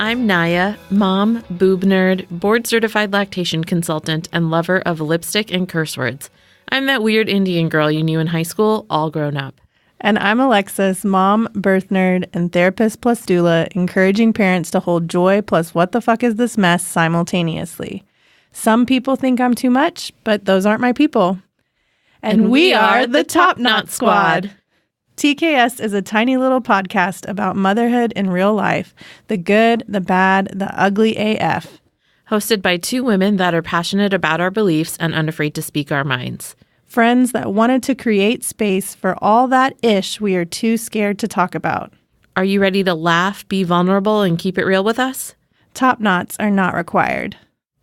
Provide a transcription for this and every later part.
I'm Naya, mom, boob nerd, board-certified lactation consultant, and lover of lipstick and curse words. I'm that weird Indian girl you knew in high school, all grown up. And I'm Alexis, mom, birth nerd, and therapist plus doula, encouraging parents to hold joy plus what the fuck is this mess simultaneously. Some people think I'm too much, but those aren't my people. And we are the Top Knot Squad. TKS is a tiny little podcast about motherhood in real life, the good, the bad, the ugly AF. Hosted by two women that are passionate about our beliefs and unafraid to speak our minds. Friends that wanted to create space for all that ish we are too scared to talk about. Are you ready to laugh, be vulnerable, and keep it real with us? Top knots are not required.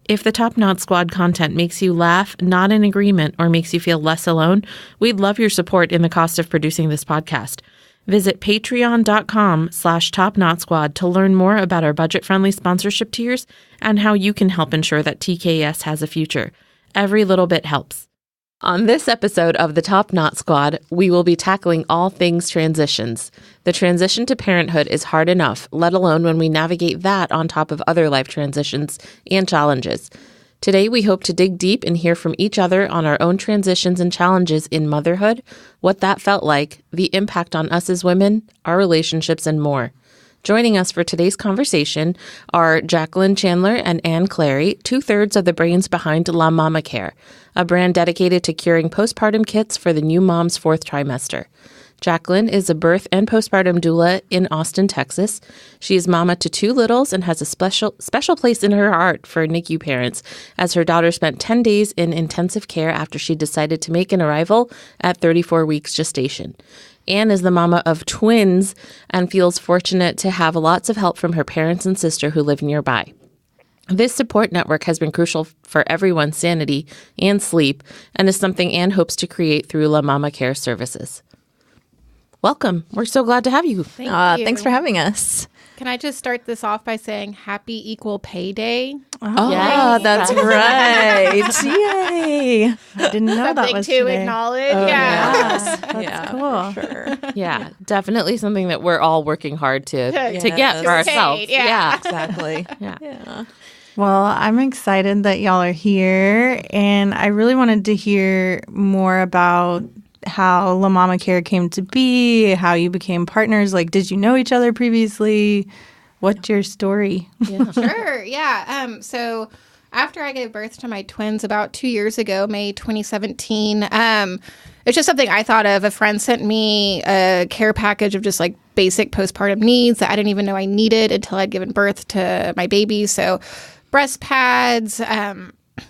If the Top Knot Squad content makes you laugh, nod in agreement, or makes you feel less alone, we'd love your support in the cost of producing this podcast. Visit patreon.com/topknotsquad to learn more about our budget-friendly sponsorship tiers and how you can help ensure that TKS has a future. Every little bit helps. On this episode of the Top Knot Squad, we will be tackling all things transitions. The transition to parenthood is hard enough, let alone when we navigate that on top of other life transitions and challenges. Today, we hope to dig deep and hear from each other on our own transitions and challenges in motherhood, what that felt like, the impact on us as women, our relationships, and more. Joining us for today's conversation are Jacqueline, Chandler, and Clary, 2/3 of the brains behind La Mama Care, a brand dedicated to curing postpartum kits for the new mom's 4th trimester. Jacqueline is a birth and postpartum doula in Austin, Texas. She is mama to 2 littles and has a special place in her heart for NICU parents, as her daughter spent 10 days in intensive care after she decided to make an arrival at 34 weeks gestation. Anne is the mama of twins and feels fortunate to have lots of help from her parents and sister who live nearby. This support network has been crucial for everyone's sanity and sleep and is something Anne hopes to create through La Mama Care services. Welcome. We're so glad to have you. Thank you. Thanks for having us. Can I just start this off by saying happy equal pay day? Oh, Yes. that's right. Yay. I didn't know that Something was to today. acknowledge. Oh, yeah. That's cool. Sure. Yeah, definitely something that we're all working hard to get for Get ourselves. paid, yeah. Exactly. Yeah. Well, I'm excited that y'all are here, and I really wanted to hear more about how La Mama Care came to be, how you became partners. Like, did you know each other previously? What's your story? Sure. Yeah. So after I gave birth to my twins about 2 years ago, May 2017, it's just something I thought of. A friend sent me a care package of just like basic postpartum needs that I didn't even know I needed until I'd given birth to my baby. So breast pads,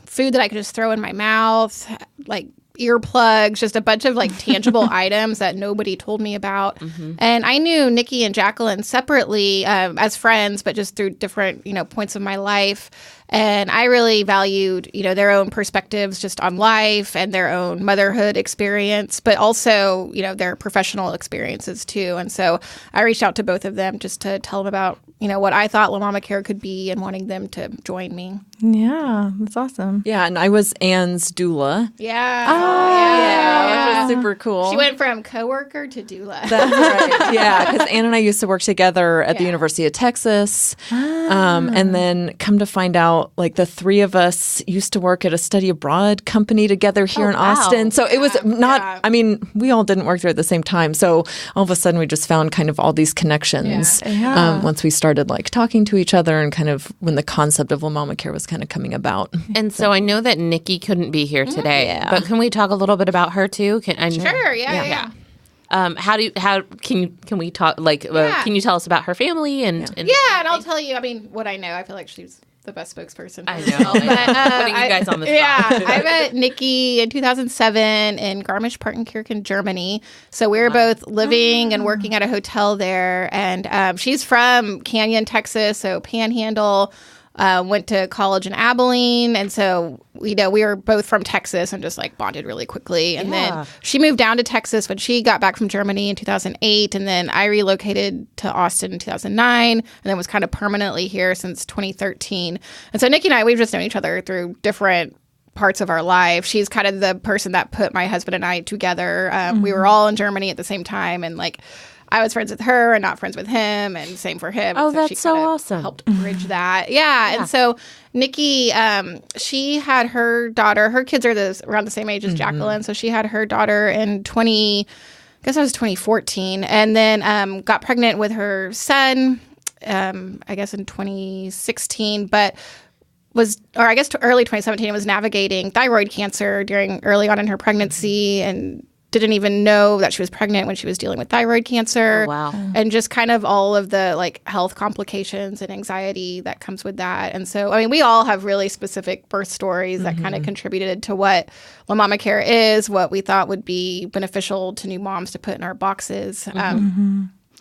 food that I could just throw in my mouth, like earplugs, just a bunch of like tangible items that nobody told me about. And I knew Nikki and Jacqueline separately as friends, but just through different, points of my life. And I really valued, their own perspectives just on life and their own motherhood experience, but also, their professional experiences too. And so I reached out to both of them just to tell them about, what I thought La Mama Care could be and wanting them to join me. Yeah, that's awesome. Yeah, and I was Anne's doula. Yeah. Which was super cool. She went from coworker to doula. That's right. Yeah, because Anne and I used to work together at the University of Texas. And then come to find out, like, the 3 of us used to work at a study abroad company together here in Austin. So it was not, I mean, we all didn't work there at the same time. So all of a sudden we just found kind of all these connections once we started like talking to each other and kind of when the concept of La Mama Care was kind of coming about. And so I know that Nikki couldn't be here today, but can we talk a little bit about her too? Sure. Yeah. Can we talk, like, can you tell us about her family and And I'll tell you, what I know. I feel like she's the best spokesperson. I know. Putting you guys on the spot. Yeah, I met Nikki in 2007 in Garmisch-Partenkirchen, Germany. So we were both living and working at a hotel there. And she's from Canyon, Texas, so Panhandle. Went to college in Abilene, and so we were both from Texas and just like bonded really quickly. And then she moved down to Texas when she got back from Germany in 2008, and then I relocated to Austin in 2009, and then was kind of permanently here since 2013. And so Nikki and I, we've just known each other through different parts of our life. She's kind of the person that put my husband and I together. We were all in Germany at the same time, and like I was friends with her and not friends with him, and same for him. Oh, and that's she so kinda awesome. Helped bridge that. Yeah. And so Nikki, she had her daughter. Her kids are around the same age as Jacqueline. So she had her daughter in 2014, and then got pregnant with her son, I guess in 2016, but early 2017, was navigating thyroid cancer early on in her pregnancy, and didn't even know that she was pregnant when she was dealing with thyroid cancer. Oh, wow. And just kind of all of the like health complications and anxiety that comes with that. And so, I mean, we all have really specific birth stories that kind of contributed to what La Mama Care is, what we thought would be beneficial to new moms to put in our boxes.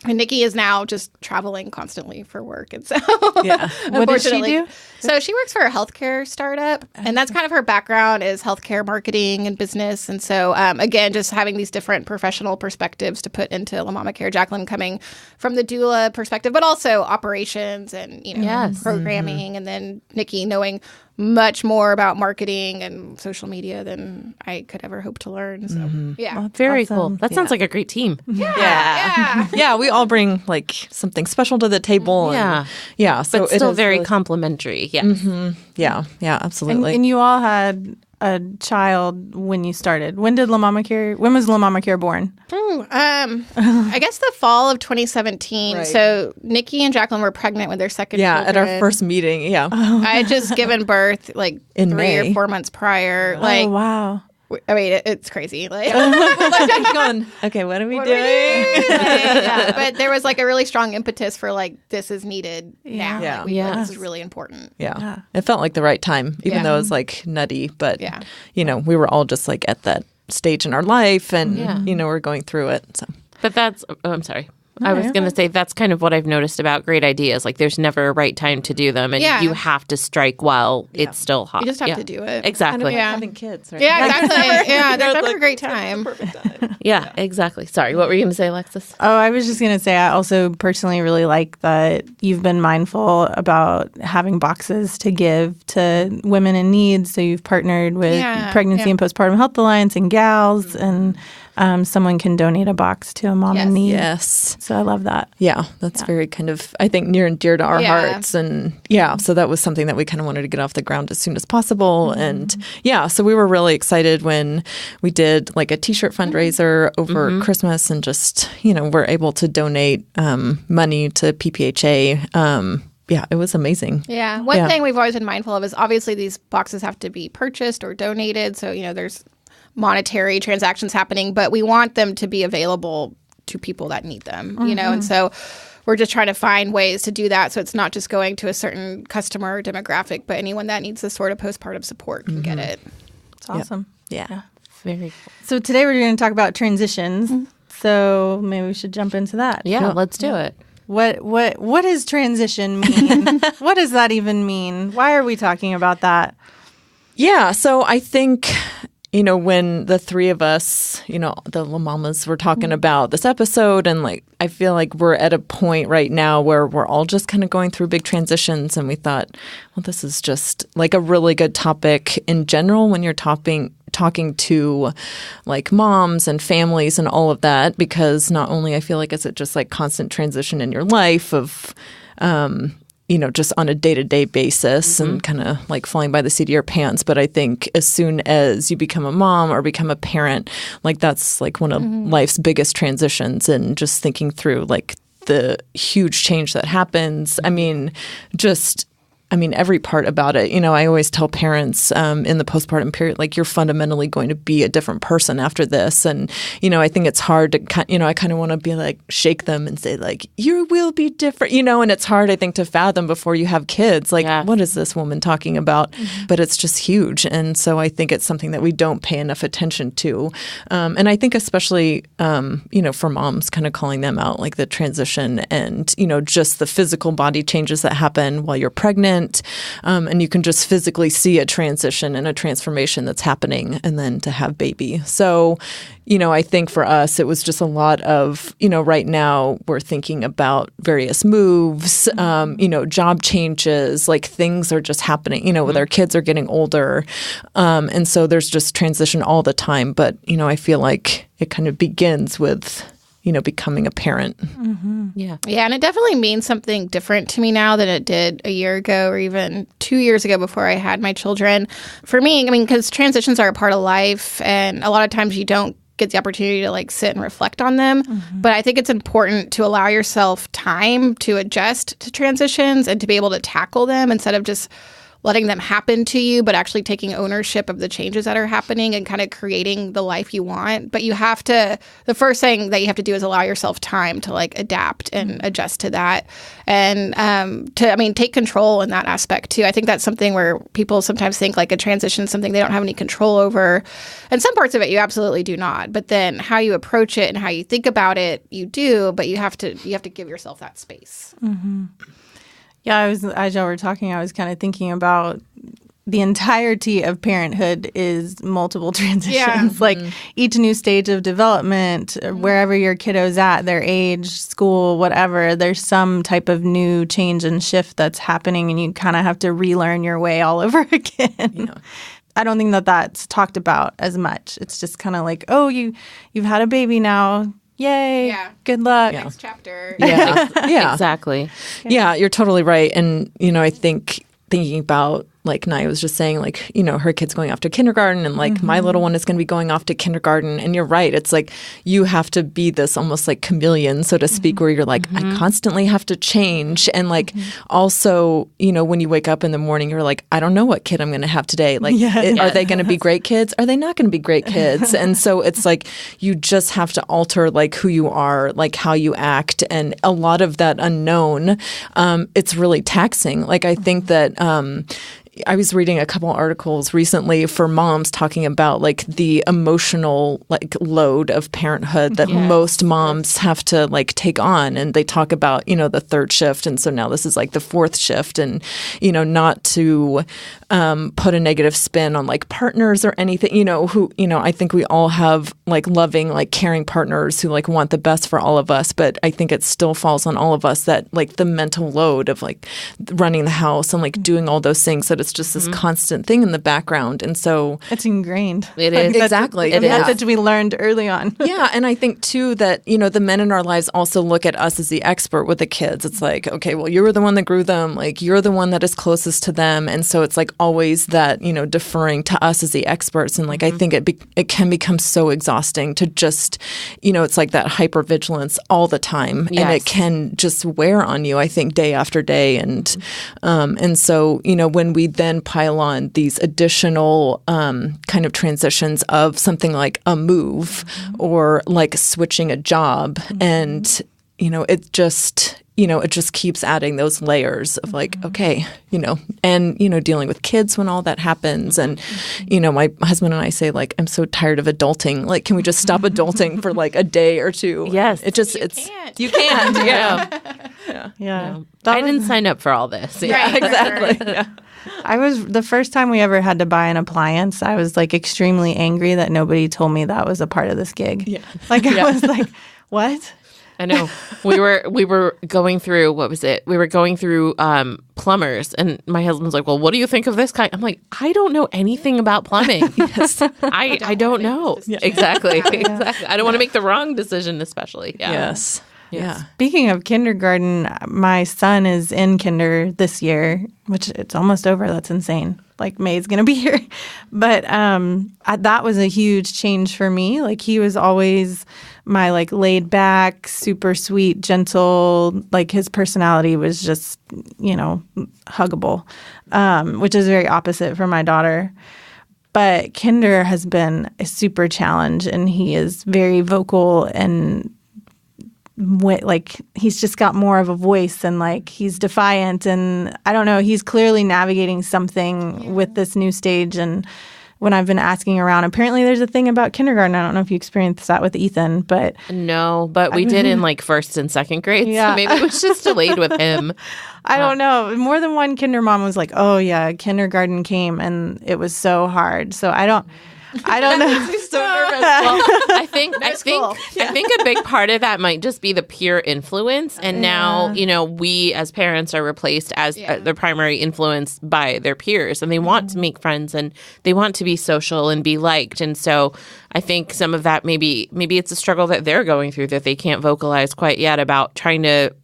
And Nikki is now just traveling constantly for work. And so, What does she do? So she works for a healthcare startup. And that's kind of her background is healthcare marketing and business. And so, again, just having these different professional perspectives to put into La Mama Care. Jacqueline coming from the doula perspective, but also operations and, programming. And then Nikki knowing much more about marketing and social media than I could ever hope to learn. So, Well, Very awesome. cool. That sounds like a great team. Yeah, we all bring like something special to the table. And, so But it still is very really- complementary. Yes. Yeah, absolutely. And you all had a child when you started. When was La Mama Care born? I guess the fall of 2017. Right. So Nikki and Jacqueline were pregnant with their second at our children. first meeting. I had just given birth like In 3 May. or 4 months prior. Like, Oh, wow. I mean, it's crazy. Like, Going, okay, what are we doing? But there was like a really strong impetus for like, this is needed now. Yeah. Like, this is really important. Yeah. It felt like the right time, even though it was like nutty. But, we were all just like at that stage in our life and, we're going through it. So. But that's, I'm sorry. I was going to say that's kind of what I've noticed about great ideas. Like there's never a right time to do them, and you have to strike while it's still hot. You just have to do it. Exactly. Kind of like having kids, right? Yeah, exactly. There's never a great time. Yeah, exactly. Sorry, what were you going to say, Alexis? Oh, I was just going to say, I also personally really like that you've been mindful about having boxes to give to women in need. So you've partnered with Pregnancy and Postpartum Health Alliance and GALS, and someone can donate a box to a mom in need. Yes. So I love that. Yeah, that's very kind of, I think, near and dear to our hearts. And so that was something that we kind of wanted to get off the ground as soon as possible. And so we were really excited when we did like a t-shirt fundraiser over Christmas and just, were able to donate money to PPHA. It was amazing. Yeah. One thing we've always been mindful of is obviously these boxes have to be purchased or donated. So, there's monetary transactions happening, but we want them to be available to people that need them, and so we're just trying to find ways to do that so it's not just going to a certain customer demographic, but anyone that needs this sort of postpartum support can get it. It's awesome. Yeah. Very cool. So today we're going to talk about transitions. So maybe we should jump into that. Yeah, let's do it. What does transition mean? What does that even mean? Why are we talking about that? Yeah, so I think when the three of us, the La Mamas were talking about this episode, and like, I feel like we're at a point right now where we're all just kind of going through big transitions. And we thought, well, this is just like a really good topic in general when you're talking to like moms and families and all of that, because not only I feel like is it just like constant transition in your life of, just on a day-to-day basis and kind of like falling by the seat of your pants. But I think as soon as you become a mom or become a parent, like that's like one of life's biggest transitions, and just thinking through like the huge change that happens. Every part about it. I always tell parents in the postpartum period, like, you're fundamentally going to be a different person after this. And, I think it's hard to, I kind of want to be like, shake them and say, like, you will be different, and it's hard, I think, to fathom before you have kids. Like, what is this woman talking about? But it's just huge. And so I think it's something that we don't pay enough attention to. And I think especially, for moms, kind of calling them out, like the transition and, just the physical body changes that happen while you're pregnant. And you can just physically see a transition and a transformation that's happening, and then to have baby. So, I think for us, it was just a lot of, right now we're thinking about various moves, job changes, like things are just happening, with our kids are getting older. And so there's just transition all the time. But, I feel like it kind of begins with becoming a parent. Yeah. Yeah, and it definitely means something different to me now than it did a year ago or even 2 years ago before I had my children. For me, because transitions are a part of life, and a lot of times you don't get the opportunity to like sit and reflect on them. But I think it's important to allow yourself time to adjust to transitions and to be able to tackle them instead of just letting them happen to you, but actually taking ownership of the changes that are happening and kind of creating the life you want. But you have to, the first thing that you have to do is allow yourself time to like adapt and adjust to that. And take control in that aspect too. I think that's something where people sometimes think like a transition is something they don't have any control over. And some parts of it you absolutely do not. But then how you approach it and how you think about it, you do, but you have to give yourself that space. Yeah, as y'all were talking, I was kind of thinking about the entirety of parenthood is multiple transitions. Yeah. Like each new stage of development, wherever your kiddo's at, their age, school, whatever, there's some type of new change and shift that's happening, and you kind of have to relearn your way all over again. Yeah. I don't think that that's talked about as much. It's just kind of like, oh, you've had a baby now. Yay. Yeah. Good luck. Next chapter. Yeah. Yeah. Exactly. Yeah, you're totally right. And, I think thinking about, like Naya was just saying, like, her kid's going off to kindergarten and like my little one is going to be going off to kindergarten. And you're right. It's like you have to be this almost like chameleon, so to speak, where you're like, I constantly have to change. And like also, when you wake up in the morning, you're like, I don't know what kid I'm going to have today. Like, are they going to be great kids? Are they not going to be great kids? And so it's like you just have to alter like who you are, like how you act. And a lot of that unknown, it's really taxing. Like I think that I was reading a couple articles recently for moms talking about like the emotional like load of parenthood that most moms have to like take on. And they talk about, the third shift. And so now this is like the fourth shift, and, not to put a negative spin on like partners or anything, who, I think we all have like loving, like caring partners who like want the best for all of us. But I think it still falls on all of us that like the mental load of like running the house and like doing all those things, that it's just this constant thing in the background. And so it's ingrained. It is. Exactly. A message we learned early on. Yeah. And I think too that, the men in our lives also look at us as the expert with the kids. It's like, okay, well, you were the one that grew them. Like you're the one that is closest to them. And so it's like always that, deferring to us as the experts. And like, I think it can become so exhausting to just, it's like that hypervigilance all the time. Yes. And it can just wear on you, I think, day after day. And so, when we then pile on these additional kind of transitions of something like a move or like switching a job, and it just keeps adding those layers of like, okay, and dealing with kids when all that happens. And my husband and I say like, I'm so tired of adulting, like, can we just stop adulting for like a day or two? Yes. You can't. Yeah. I didn't sign up for all this. Yeah, right, exactly. Sure. Yeah. I was, the first time we ever had to buy an appliance, I was like extremely angry that nobody told me that was a part of this gig. Yeah. Like I was like, what? I know. We were going through, what was it? We were going through plumbers, and my husband's like, well, what do you think of this guy? I'm like, I don't know anything about plumbing. Yes. I don't know. Yeah. Exactly. Exactly. I don't want to make the wrong decision, especially. Yeah. Yes. Yeah. Speaking of kindergarten, my son is in kinder this year, which it's almost over. That's insane. Like May's going to be here. But that was a huge change for me. Like he was always my like laid back, super sweet, gentle, like his personality was just, huggable, which is very opposite for my daughter. But kinder has been a super challenge, and he is very vocal and like he's just got more of a voice, and like he's defiant, and I don't know, he's clearly navigating something with this new stage. And when I've been asking around, apparently there's a thing about kindergarten. I don't know if you experienced that with Ethan, but no, but we did in like first and second grade. Yeah. So maybe it was just delayed with him. I don't know. More than one kinder mom was like, oh yeah, kindergarten came and it was so hard. So I I don't know. So nervous. Well, I think a big part of that might just be the peer influence, and now we as parents are replaced as the primary influence by their peers, and they want to make friends and they want to be social and be liked, and so I think some of that maybe it's a struggle that they're going through that they can't vocalize quite yet about trying to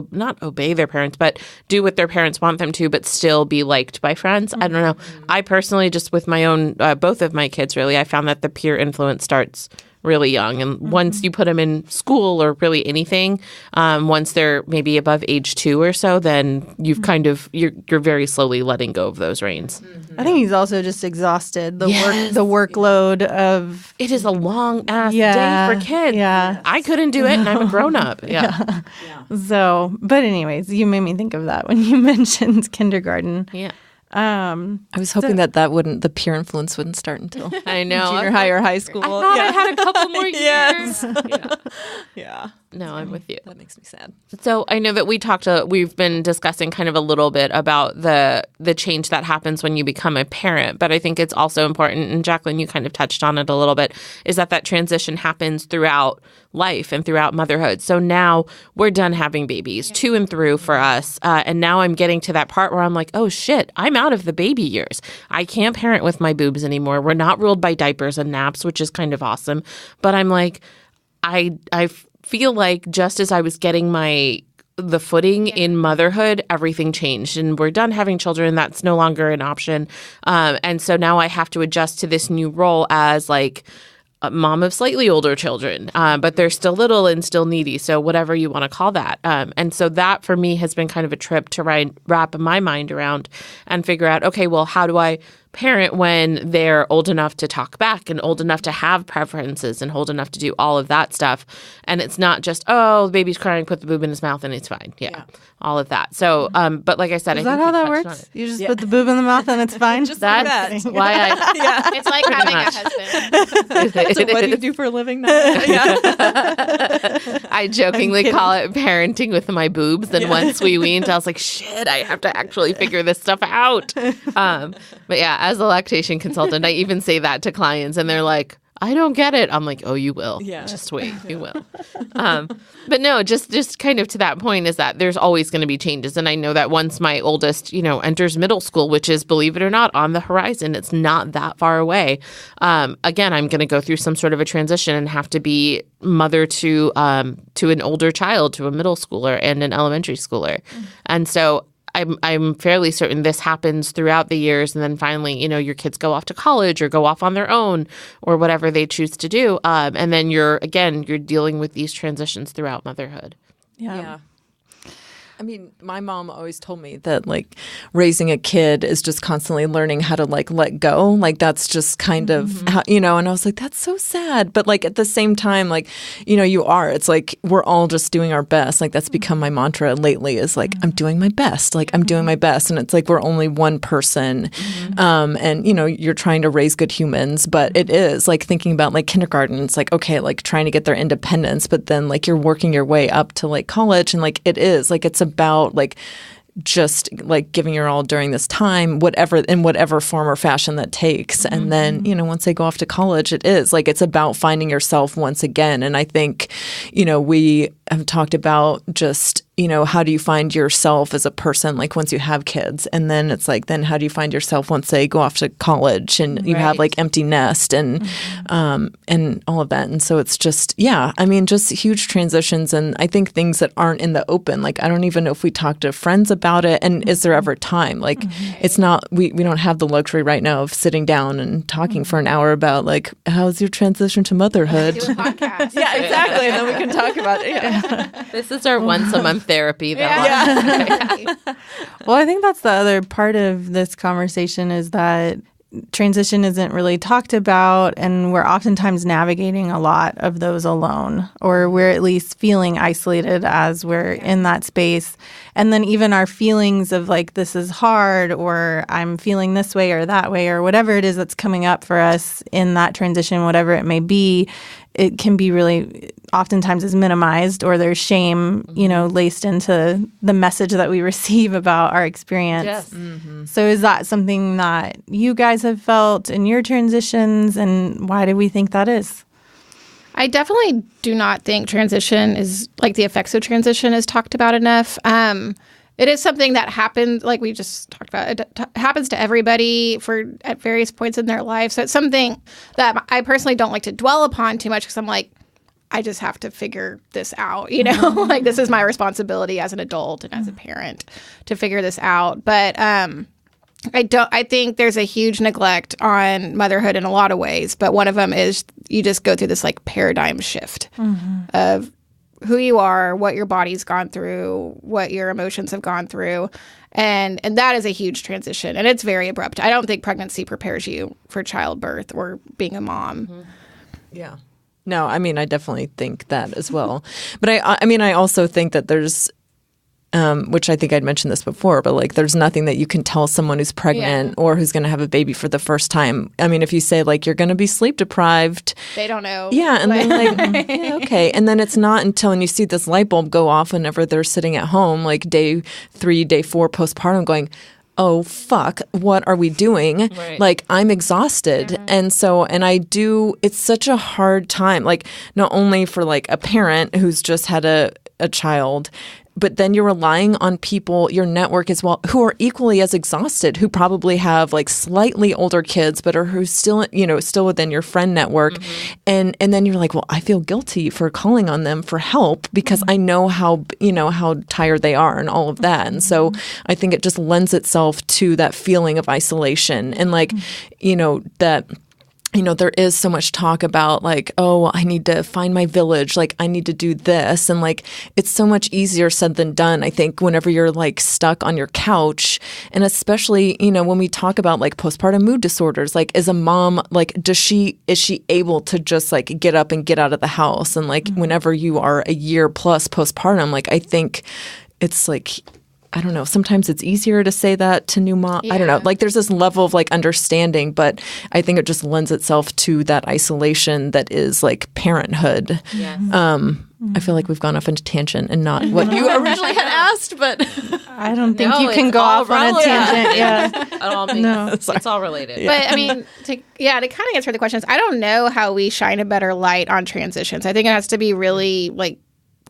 not obey their parents, but do what their parents want them to, but still be liked by friends. I don't know. I personally, just with my own, both of my kids, really, I found that the peer influence starts really young. And once you put them in school or really anything, once they're maybe above age 2 or so, then you've you're very slowly letting go of those reins. I think he's also just exhausted. The workload of it is a long ass day for kids. Yeah. I couldn't do it, and I'm a grown up. Yeah. So, but anyways, you made me think of that when you mentioned kindergarten. Yeah. I was hoping the peer influence wouldn't start until I know junior high or high school. I thought I had a couple more years. Yes. Yeah. No, I'm with you. That makes me sad. So I know that we've been discussing kind of a little bit about the change that happens when you become a parent, but I think it's also important, and Jacqueline, you kind of touched on it a little bit, is that transition happens throughout life and throughout motherhood. So now we're done having babies, to and through for us, and now I'm getting to that part where I'm like, oh shit, I'm out of the baby years. I can't parent with my boobs anymore. We're not ruled by diapers and naps, which is kind of awesome, but I'm like, I feel like just as I was getting the footing in motherhood, everything changed, and we're done having children. That's no longer an option. And so now I have to adjust to this new role as like a mom of slightly older children, but they're still little and still needy. So whatever you want to call that. And so that for me has been kind of a trip to wrap my mind around and figure out, okay, well, how do I parent when they're old enough to talk back and old enough to have preferences and old enough to do all of that stuff. And it's not just, oh, the baby's crying, put the boob in his mouth and it's fine. Yeah. All of that. So, but like I said, is that how that works? You just put the boob in the mouth and it's fine? That's why I... It's like having a husband. So what do you do for a living now? I jokingly call it parenting with my boobs. And once we weaned, I was like, shit, I have to actually figure this stuff out. But yeah, as a lactation consultant, I even say that to clients and they're like, I don't get it. I'm like, oh, you will. Yeah. Just wait. You will. But no, just kind of to that point is that there's always going to be changes. And I know that once my oldest, enters middle school, which is, believe it or not, on the horizon, it's not that far away. Again, I'm going to go through some sort of a transition and have to be mother to an older child, to a middle schooler and an elementary schooler. And so I'm fairly certain this happens throughout the years, and then finally, your kids go off to college or go off on their own or whatever they choose to do, and then you're dealing with these transitions throughout motherhood. Yeah. I mean, my mom always told me that like raising a kid is just constantly learning how to like let go. Like that's just kind of how, and I was like, that's so sad. But like at the same time, like, it's like we're all just doing our best. Like that's become my mantra lately is like, I'm doing my best. Like I'm doing my best. And it's like we're only one person. And, you're trying to raise good humans. But it is like thinking about like kindergarten. It's like, okay, like trying to get their independence. But then like you're working your way up to like college. And like it is like it's about like just like giving your all during this time, in whatever form or fashion that takes. And then, once they go off to college, it is like it's about finding yourself once again. And I think, we have talked about just, how do you find yourself as a person, like once you have kids? And then it's like, then how do you find yourself once they go off to college and you have like empty nest and all of that. And so it's just, just huge transitions. And I think things that aren't in the open, like, I don't even know if we talk to friends about it. And is there ever time? Like, it's not, we don't have the luxury right now of sitting down and talking for an hour about like, how's your transition to motherhood? Do a podcast. Yeah, exactly. And then we can talk about it. Yeah. This is our once a month therapy. Well, I think that's the other part of this conversation is that transition isn't really talked about, and we're oftentimes navigating a lot of those alone, or we're at least feeling isolated as we're in that space. And then even our feelings of like, this is hard, or I'm feeling this way or that way, or whatever it is that's coming up for us in that transition, whatever it may be, it can be really oftentimes is minimized, or there's shame, laced into the message that we receive about our experience. Yes. So is that something that you guys have felt in your transitions, and why do we think that is? I definitely do not think transition is like the effects of transition is talked about enough. It is something that happens, like we just talked about. It happens to everybody at various points in their life. So it's something that I personally don't like to dwell upon too much, because I'm like, I just have to figure this out, like this is my responsibility as an adult and as a parent to figure this out. But I think there's a huge neglect on motherhood in a lot of ways, but one of them is you just go through this like paradigm shift of who you are, what your body's gone through, what your emotions have gone through. And that is a huge transition, and it's very abrupt. I don't think pregnancy prepares you for childbirth or being a mom. Yeah. No, I mean, I definitely think that as well. But I also think that there's, which I think I'd mentioned this before, but like there's nothing that you can tell someone who's pregnant or who's going to have a baby for the first time. I mean, if you say like you're going to be sleep deprived. They don't know. Yeah. And then like, yeah, okay. And then it's not until when you see this light bulb go off whenever they're sitting at home, like day 3, day 4 postpartum going, oh, fuck, what are we doing? Right. Like, I'm exhausted. And it's such a hard time, like, not only for like a parent who's just had a child, but then you're relying on people, your network as well, who are equally as exhausted, who probably have like slightly older kids, but who's still, still within your friend network. And then you're like, well, I feel guilty for calling on them for help because I know how tired they are and all of that. And so I think it just lends itself to that feeling of isolation and like, that there is so much talk about like, oh, I need to find my village. Like, I need to do this. And like, it's so much easier said than done, I think, whenever you're like stuck on your couch. And especially, when we talk about like postpartum mood disorders, like as a mom, like, is she able to just like get up and get out of the house? And like, whenever you are a year plus postpartum, like, I think it's like, I don't know, sometimes it's easier to say that to new mom. I don't know. Like there's this level of like understanding, but I think it just lends itself to that isolation that is like parenthood. Yes. I feel like we've gone off into tangent and not what you originally had asked, but I don't think you can go off on a tangent. Yeah. It's all related. Yeah. But I mean, to kind of answer the questions, I don't know how we shine a better light on transitions. I think it has to be really like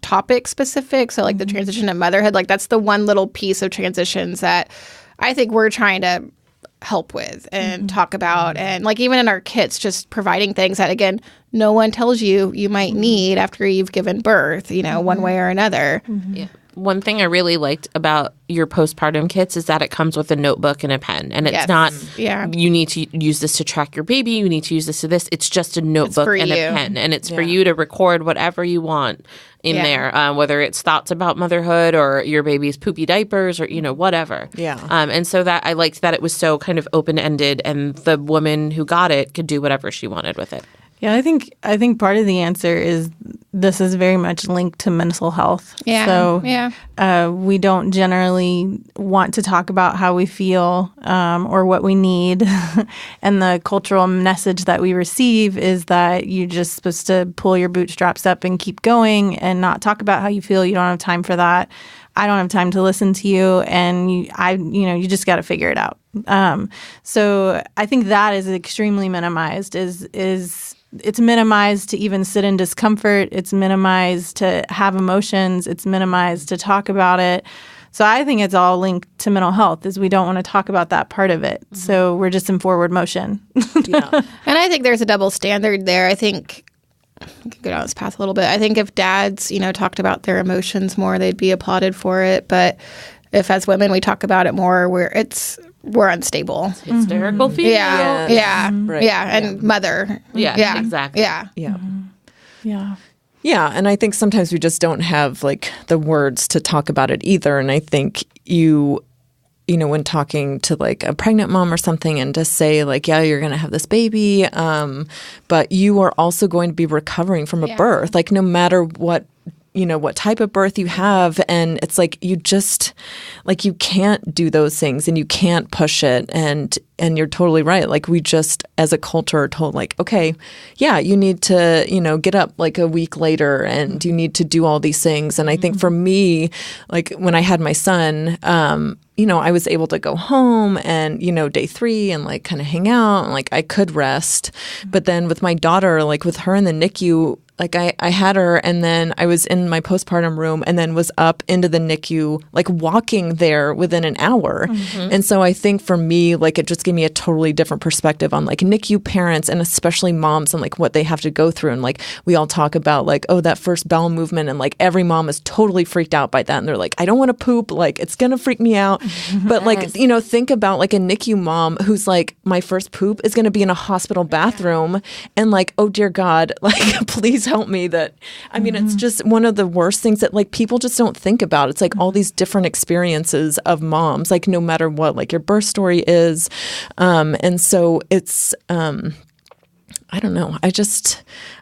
topic specific. So like the transition to motherhood, like that's the one little piece of transitions that I think we're trying to help with and talk about. And like even in our kits, just providing things that, again, no one tells you might need after you've given birth, one way or another. Yeah. One thing I really liked about your postpartum kits is that it comes with a notebook and a pen. And it's not, you need to use this to track your baby. You need to use this to this. It's just a notebook and a pen. And it's for you to record whatever you want in there, whether it's thoughts about motherhood or your baby's poopy diapers or, whatever. Yeah. And so that I liked that it was so kind of open-ended and the woman who got it could do whatever she wanted with it. Yeah, I think part of the answer is this is very much linked to mental health. Yeah. So we don't generally want to talk about how we feel or what we need. And the cultural message that we receive is that you're just supposed to pull your bootstraps up and keep going and not talk about how you feel. You don't have time for that. I don't have time to listen to you, and you just got to figure it out. So I think that is extremely minimized. It's minimized to even sit in discomfort. It's minimized to have emotions. It's minimized to talk about it. So I think it's all linked to mental health, is we don't want to talk about that part of it. So we're just in forward motion. And I think there's a double standard there. I think I can go down this path a little bit. I think if dads, talked about their emotions more, they'd be applauded for it. But if as women we talk about it more, we're unstable. Hysterical feeling. And mother. Yeah, exactly. Yeah, and I think sometimes we just don't have like the words to talk about it either. And I think when talking to like a pregnant mom or something and to say like, yeah, you're going to have this baby, but you are also going to be recovering from a birth. Like no matter what what type of birth you have. And it's like, you just like, you can't do those things and you can't push it. And you're totally right. Like, we just, as a culture, are told like, okay, yeah, you need to, get up like a week later and you need to do all these things. And I think for me, like when I had my son, I was able to go home and, day 3 and like kind of hang out and like I could rest. But then with my daughter, like with her in the NICU, like I had her and then I was in my postpartum room and then was up into the NICU, like walking there within an hour. And so I think for me, like it just gave me a totally different perspective on like NICU parents and especially moms and like what they have to go through. And like we all talk about like, oh, that first bowel movement, and like every mom is totally freaked out by that. And they're like, I don't want to poop, like it's going to freak me out. But like, think about like a NICU mom who's like, my first poop is going to be in a hospital bathroom and like, oh dear God, like please help me. That I mean, it's just one of the worst things that like people just don't think about. It's like all these different experiences of moms, like no matter what like your birth story is. And so it's I don't know.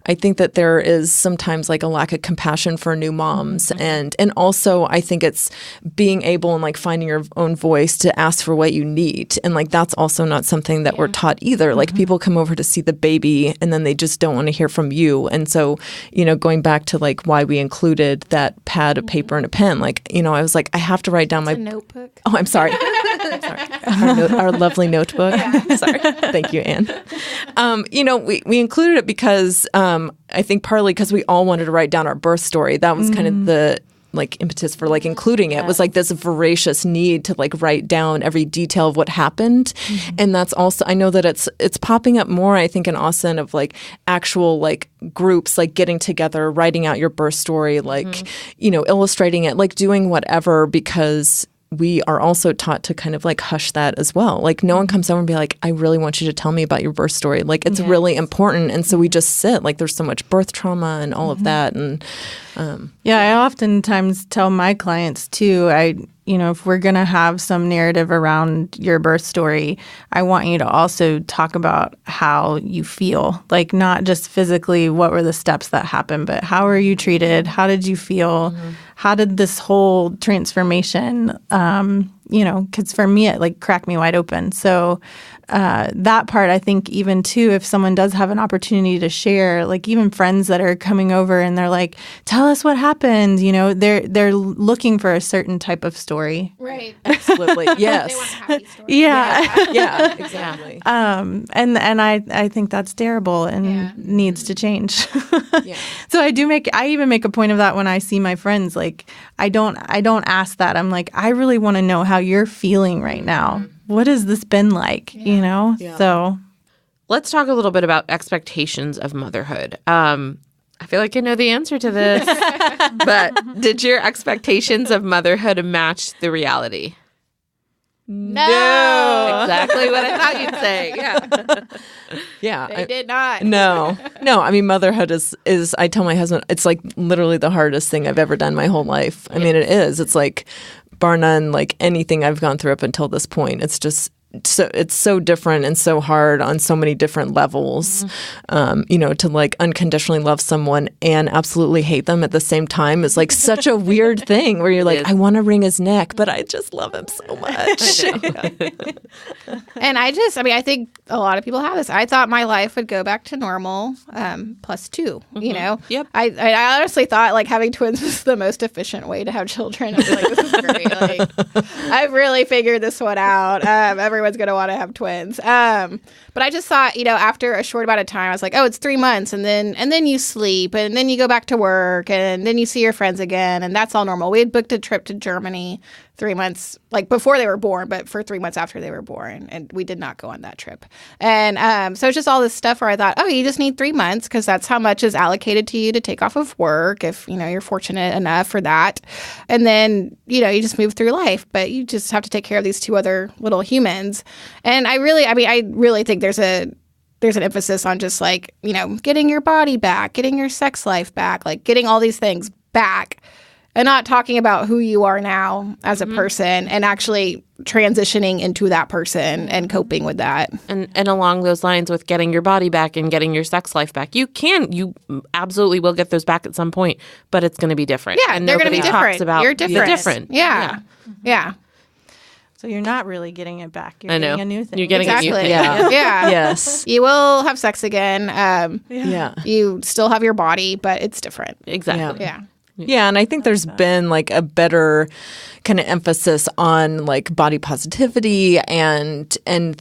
I think that there is sometimes like a lack of compassion for new moms. And also I think it's being able and like finding your own voice to ask for what you need. And like, that's also not something that we're taught either. Like people come over to see the baby and then they just don't want to hear from you. And so, going back to like why we included that pad of paper and a pen, like, I was like, I have to write down a notebook. Oh, I'm sorry. Our lovely notebook. Sorry. Thank you, Anne. We included it because I think partly because we all wanted to write down our birth story. That was kind of the like impetus for like including it. Was like this voracious need to like write down every detail of what happened. And that's also, I know that it's popping up more, I think, in Austin of like actual like groups like getting together, writing out your birth story, like, illustrating it, like doing whatever, because we are also taught to kind of like hush that as well. Like no one comes over and be like, I really want you to tell me about your birth story. Like it's really important. And so we just sit, like there's so much birth trauma and all of that. And I oftentimes tell my clients too, if we're going to have some narrative around your birth story, I want you to also talk about how you feel, like not just physically, what were the steps that happened, but how were you treated? How did you feel? How did this whole transformation, because for me, it like cracked me wide open. So that part, I think even too, if someone does have an opportunity to share, like even friends that are coming over and they're like, tell us what happened, they're looking for a certain type of story. Right. Absolutely. Yes. They want a happy story. Yeah, exactly. And I think that's terrible and needs to change. So I even make a point of that when I see my friends. Like I don't ask that. I'm like, I really want to know how you're feeling right now. What has this been like? So let's talk a little bit about expectations of motherhood. I feel like I know the answer to this, but did your expectations of motherhood match the reality? No. Exactly what I thought you'd say. Yeah. They did not. No. I mean, motherhood is I tell my husband, it's like literally the hardest thing I've ever done my whole life. I mean, it is. It's like bar none, like anything I've gone through up until this point. It's just it's so different and so hard on so many different levels. To like unconditionally love someone and absolutely hate them at the same time is like such a weird thing where you're like, I want to wring his neck, but I just love him so much. And I think a lot of people have this. I thought my life would go back to normal, +2, Yep. I honestly thought like having twins was the most efficient way to have children. I was like, this is great. Like, I've really figured this one out. Everyone's going to want to have twins. But I just thought, after a short amount of time, I was like, oh, it's 3 months. And then you sleep and then you go back to work and then you see your friends again. And that's all normal. We had booked a trip to Germany 3 months, like before they were born, but for 3 months after they were born. And we did not go on that trip. And so it's just all this stuff where I thought, oh, you just need 3 months because that's how much is allocated to you to take off of work if, you're fortunate enough for that. And then, you just move through life, but you just have to take care of these 2 other little humans. And I really think there's an emphasis on just like, getting your body back, getting your sex life back, like getting all these things back. and not talking about who you are now as a person and actually transitioning into that person and coping with that. And along those lines with getting your body back and getting your sex life back, you absolutely will get those back at some point, but it's going to be different. Yeah, and they're going to be nobody different. talks about You're different. the different. Yeah. So you're not really getting it back. You're I know. getting a new thing. You're getting Exactly. a new thing. Yeah. Yes. You will have sex again. Yeah. You still have your body, but it's different. Exactly. Yeah. Yeah, and I think there's been like a better kind of emphasis on like body positivity and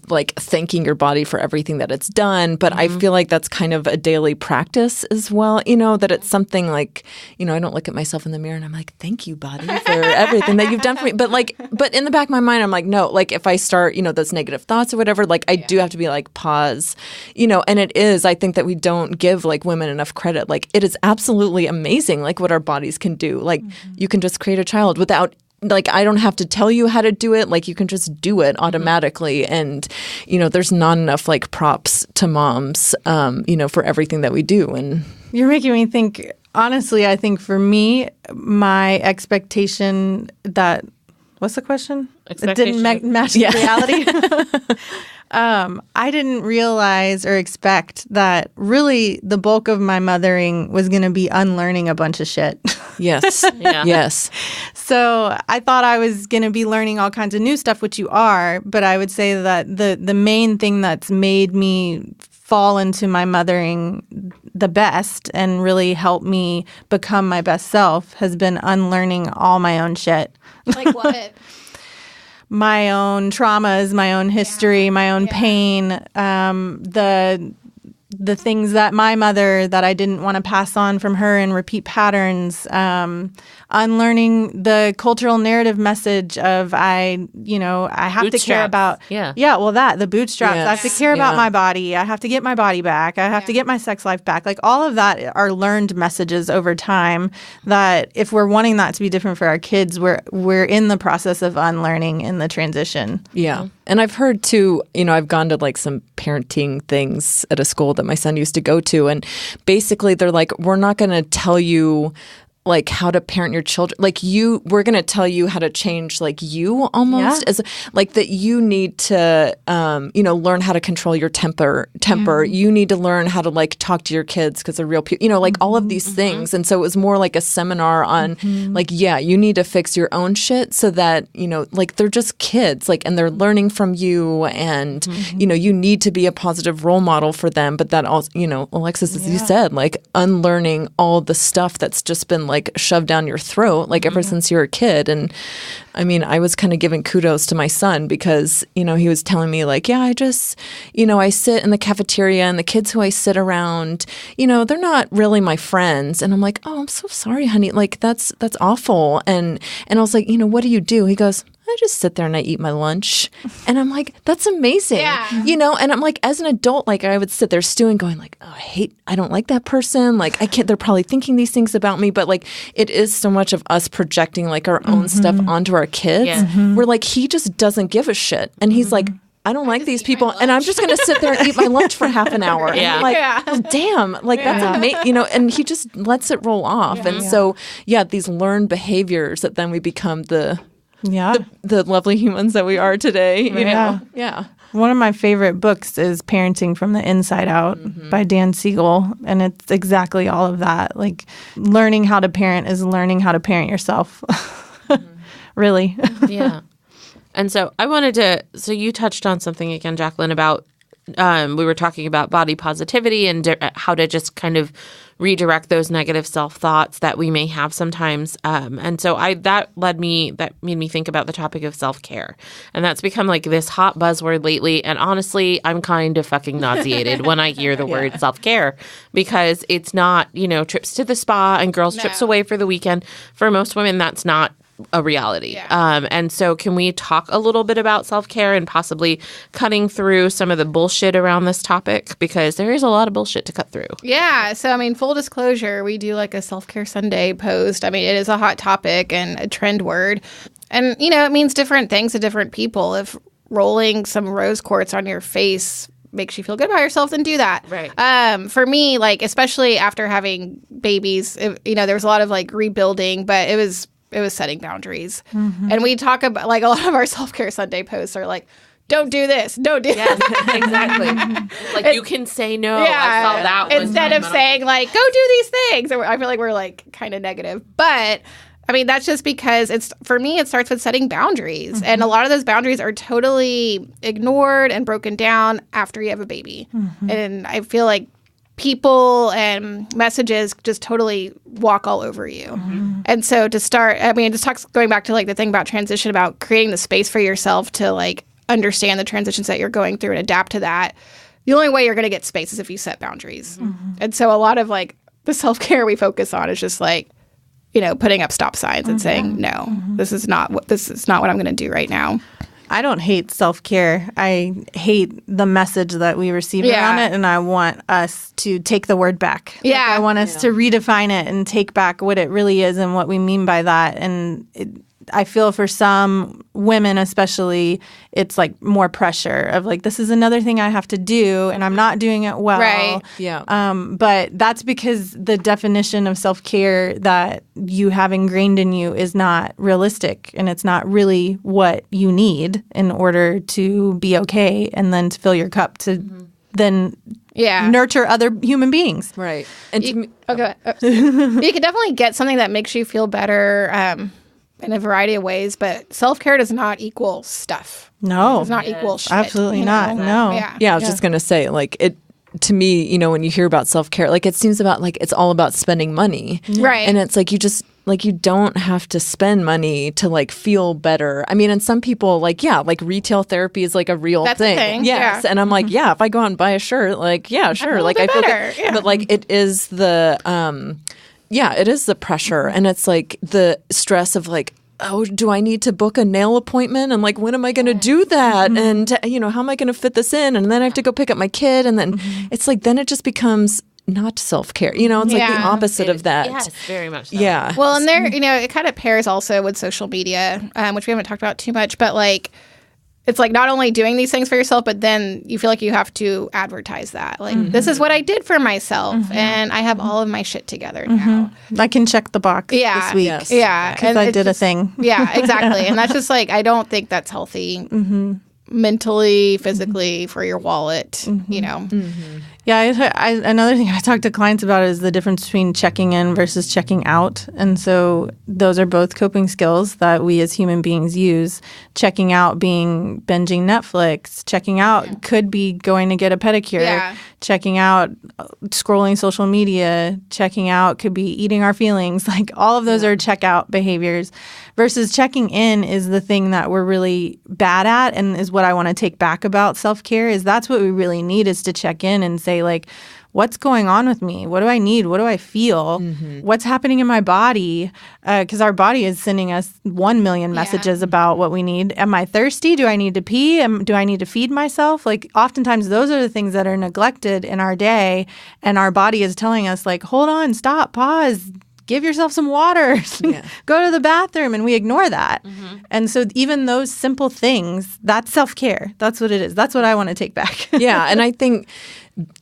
like thanking your body for everything that it's done. But I feel like that's kind of a daily practice as well, that it's something like, I don't look at myself in the mirror and I'm like, thank you, body, for everything that you've done for me. But in the back of my mind, I'm like, no, like if I start, those negative thoughts or whatever, like I do have to be like, pause, and it is, I think that we don't give like women enough credit. Like it is absolutely amazing, like what our bodies can do. Like you can just create a child without, like, I don't have to tell you how to do it. Like, you can just do it automatically. And, there's not enough, like, props to moms, for everything that we do. And you're making me think, honestly, I think for me, my expectation that, what's the question? It didn't match reality. I didn't realize or expect that really the bulk of my mothering was going to be unlearning a bunch of shit. Yes. Yes. So I thought I was going to be learning all kinds of new stuff, which you are. But I would say that the main thing that's made me fall into my mothering the best and really help me become my best self has been unlearning all my own shit. Like what? My own traumas, my own history, my own pain, the things that my mother that I didn't want to pass on from her and repeat patterns, unlearning the cultural narrative message of I have to care about the bootstraps. Yes. I have to care about my body. I have to get my body back. I have to get my sex life back. Like all of that are learned messages over time that if we're wanting that to be different for our kids, we're in the process of unlearning in the transition. Yeah. And I've heard too, I've gone to like some parenting things at a school that my son used to go to. And basically they're like, we're not going to tell you like how to parent your children. Like we're going to tell you how to change like you almost as like that you need to, learn how to control your temper. You need to learn how to like talk to your kids because they're real people, like all of these things. And so it was more like a seminar on like, you need to fix your own shit so that, like they're just kids, like, and they're learning from you and, you need to be a positive role model for them. But that also, Alexis, as you said, like unlearning all the stuff that's just been like shoved down your throat, like ever since you were a kid. And I mean, I was kind of giving kudos to my son because, he was telling me like, I just, I sit in the cafeteria and the kids who I sit around, they're not really my friends. And I'm like, oh, I'm so sorry, honey. Like that's awful. And I was like, what do you do? He goes, I just sit there and I eat my lunch. And I'm like, that's amazing. And I'm like, as an adult, like I would sit there stewing going like, oh, I don't like that person. Like they're probably thinking these things about me. But like, it is so much of us projecting like our own stuff onto our kids. Yeah. We're like, he just doesn't give a shit. And he's like, I don't like these people, and I'm just going to sit there and eat my lunch for half an hour. And I'm like, well, damn, like that's amazing, and he just lets it roll off. And so, these learned behaviors that then we become the lovely humans that we are today. You know? Yeah. One of my favorite books is Parenting from the Inside Out by Dan Siegel. And it's exactly all of that. Like learning how to parent is learning how to parent yourself. Really. Yeah. And so I wanted to, so you touched on something again, Jacqueline, about we were talking about body positivity and how to just kind of redirect those negative self-thoughts that we may have sometimes. And so that made me think about the topic of self-care. And that's become like this hot buzzword lately. And honestly, I'm kind of fucking nauseated when I hear the word self-care because it's not, trips to the spa and girls' trips away for the weekend. For most women, that's not a reality. And so can we talk a little bit about self-care and possibly cutting through some of the bullshit around this topic? Because there is a lot of bullshit to cut through. Yeah. So, I mean, full disclosure, we do like a self-care Sunday post. I mean, it is a hot topic and a trend word. And, it means different things to different people. If rolling some rose quartz on your face makes you feel good about yourself, then do that. Right. For me, like, especially after having babies, there was a lot of like rebuilding, but it was setting boundaries. And we talk about, like, a lot of our self-care Sunday posts are like, don't do this, don't do Yes, exactly. Like, you can say no. I saw that one instead of saying, like, go do these things. I feel like we're, like, kind of negative. But, I mean, that's just because for me, it starts with setting boundaries. And a lot of those boundaries are totally ignored and broken down after you have a baby. And I feel like people and messages just totally walk all over you. And so to start, I mean, it just talks, going back to, like, the thing about transition, about creating the space for yourself to, like, understand the transitions that you're going through and adapt to that. The only way you're going to get space is if you set boundaries. And so a lot of, like, the self-care we focus on is just, like, putting up stop signs and saying, no, this is not what I'm going to do right now. I don't hate self-care. I hate the message that we receive around it, and I want us to take the word back. Yeah. Like, I want us to redefine it and take back what it really is and what we mean by that. And I feel for some women especially, it's like more pressure of like, this is another thing I have to do and I'm not doing it well. Right. Yeah. But that's because the definition of self-care that you have ingrained in you is not realistic, and it's not really what you need in order to be okay and then to fill your cup to then nurture other human beings. Right. And You can definitely get something that makes you feel better in a variety of ways, but self-care does not equal stuff. No. It does not equal shit. Absolutely not. No. Yeah. I was just going to say, like, it, to me, when you hear about self-care, like, it seems about, like, it's all about spending money. Right. And it's like, you just, like, you don't have to spend money to, like, feel better. I mean, and some people, like, like, retail therapy is, like, a real That's thing. a thing. Yes. Yeah. And I'm like, if I go out and buy a shirt, like, sure. Like, I feel better. good. But, like, it is the, it is the pressure. And it's, like, the stress of, like, oh, do I need to book a nail appointment? And like, when am I going to do that? And, how am I going to fit this in? And then I have to go pick up my kid. And then it's like, then it just becomes not self-care. It's like the opposite of that. Yes, very much so. Yeah. Well, and there, it kind of pairs also with social media, which we haven't talked about too much, but like, it's like not only doing these things for yourself, but then you feel like you have to advertise that. Like, this is what I did for myself, and I have all of my shit together now. I can check the box this week. Yes. Yeah. Because I did a thing. Yeah, exactly. And that's just like, I don't think that's healthy mentally, physically, for your wallet, Yeah, another thing I talk to clients about is the difference between checking in versus checking out. And so those are both coping skills that we as human beings use. Checking out being binging Netflix. Checking out could be going to get a pedicure. Yeah. Checking out scrolling social media. Checking out could be eating our feelings. Like, all of those are check out behaviors. Versus checking in is the thing that we're really bad at, and is what I want to take back about self-care, is that's what we really need, is to check in and say, like, what's going on with me? What do I need? What do I feel? What's happening in my body? Because our body is sending us 1 million messages about what we need. Am I thirsty? Do I need to pee? Do I need to feed myself? Like, oftentimes those are the things that are neglected in our day, and our body is telling us, like, hold on, stop, pause, give yourself some water, go to the bathroom, and we ignore that. And so even those simple things, that's self-care. That's what it is. That's what I want to take back. Yeah. And I think,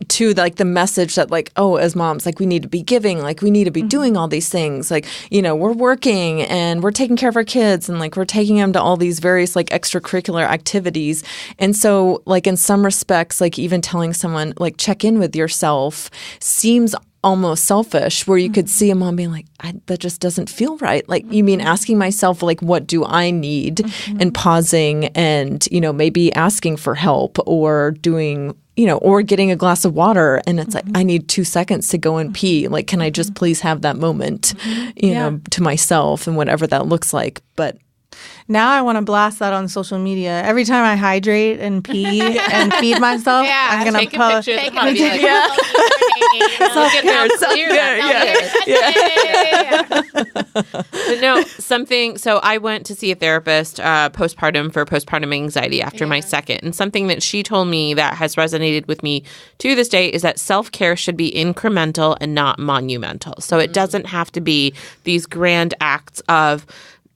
too, like, the message that, like, oh, as moms, like, we need to be giving, like, we need to be doing all these things. Like, we're working and we're taking care of our kids, and, like, we're taking them to all these various, like, extracurricular activities. And so, like, in some respects, like, even telling someone, like, check in with yourself seems almost selfish, where you could see a mom being like, that just doesn't feel right. Like, you mean asking myself, like, what do I need? And pausing and, maybe asking for help, or doing, or getting a glass of water. And it's like, I need 2 seconds to go and pee. Like, can I just please have that moment, to myself, and whatever that looks like. But now I want to blast that on social media. Every time I hydrate and pee and feed myself, I'm going to post. Take a picture. But no, something. So I went to see a therapist postpartum for postpartum anxiety after my second, and something that she told me that has resonated with me to this day is that self-care should be incremental and not monumental. So it doesn't have to be these grand acts of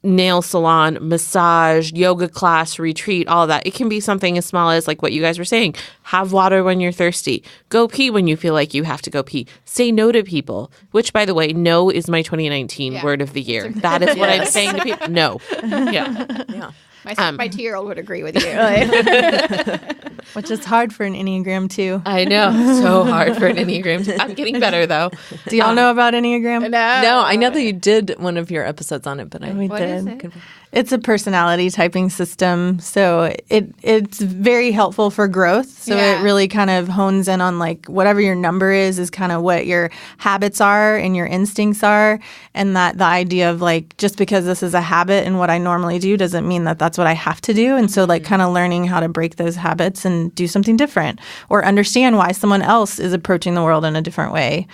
nail salon, massage, yoga class, retreat, all of that. It can be something as small as like what you guys were saying. Have water when you're thirsty. Go pee when you feel like you have to go pee. Say no to people, which, by the way, no is my 2019 word of the year. That is what I'm saying to people. No. Yeah. My 2-year-old would agree with you. Which is hard for an Enneagram 2. I know. So hard for an Enneagram 2. I'm getting better, though. Do y'all know about Enneagram? No, I know that you did one of your episodes on it, but We What did. is it? It's a personality typing system. So it's very helpful for growth. So Yeah. it really kind of hones in on like whatever your number is kind of what your habits are and your instincts are. And that the idea of like, just because this is a habit and what I normally do doesn't mean that that's what I have to do. And so like kind of learning how to break those habits and do something different or understand why someone else is approaching the world in a different way.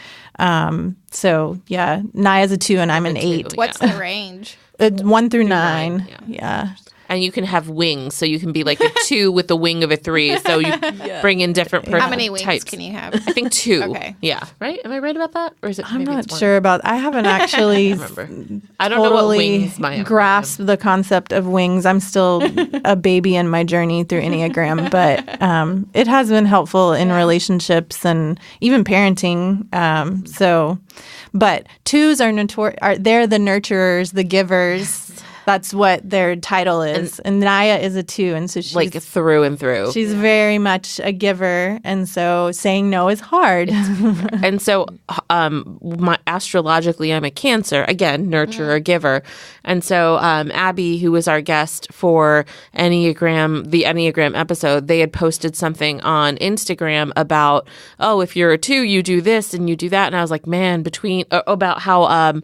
So yeah, Naya's a 2 and I'm an 8. What's the range? 1 through 9. 9, Yeah. And you can have wings, so you can be like a 2 with the wing of a 3. So you bring in different How many wings types. can you have? I think 2. Okay. Yeah. Right? Am I right about that? Or is it? I'm maybe not it's 1? sure about. I haven't actually remember. I don't know what totally wings my grasped the concept of wings. I'm still a baby in my journey through Enneagram, but it has been helpful in relationships and even parenting. But 2s are they're the nurturers, the givers. That's what their title is. And Naya is a 2, and so she's like through and through. She's very much a giver, and so saying no is hard. And so astrologically, I'm a Cancer. Again, nurturer, giver. And so Abby, who was our guest for the Enneagram episode, they had posted something on Instagram about, if you're a 2, you do this and you do that. And I was like, man, about how